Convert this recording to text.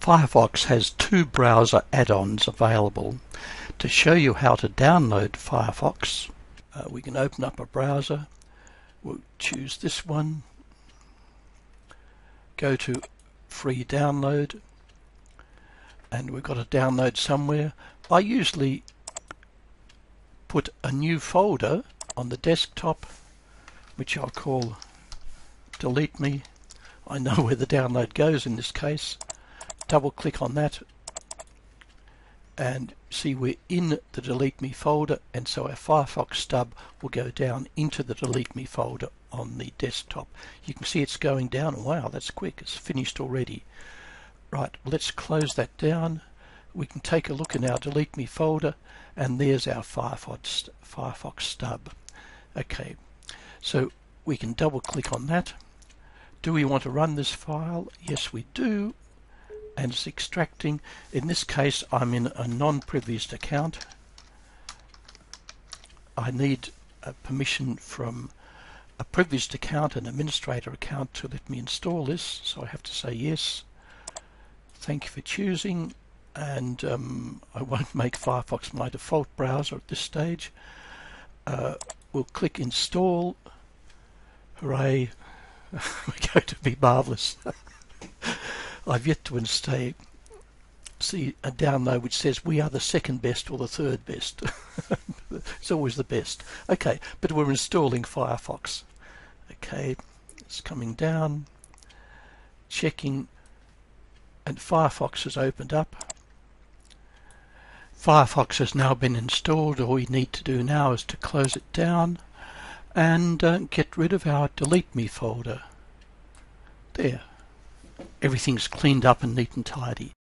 Firefox has two browser add-ons available. To show you how to download Firefox, we can open up a browser. We'll choose this one, go to free download, and we've got to download somewhere. I usually put a new folder on the desktop, which I'll call delete me. I know where the download goes in this case. Double click on that and see we're in the delete me folder, and so our Firefox stub will go down into the delete me folder on the desktop. You can see it's going down. Wow, that's quick. It's finished already. Right, let's close that down. We can take a look in our delete me folder, and there's our Firefox stub. Okay, so we can double click on that. Do we want to run this file? Yes, we do. And it's extracting. In this case, I'm in a non-privileged account. I need permission from a privileged account, an administrator account, to let me install this, so I have to say yes. Thank you for choosing, and I won't make Firefox my default browser at this stage. We'll click install. Hooray. We're going to be marvellous. I've yet to see a download which says we are the second best or the third best. It's always the best. Okay, but we're installing Firefox. Okay, it's coming down, checking, and Firefox has opened up. Firefox has now been installed. All we need to do now is to close it down and get rid of our delete me folder. There. Everything's cleaned up and neat and tidy.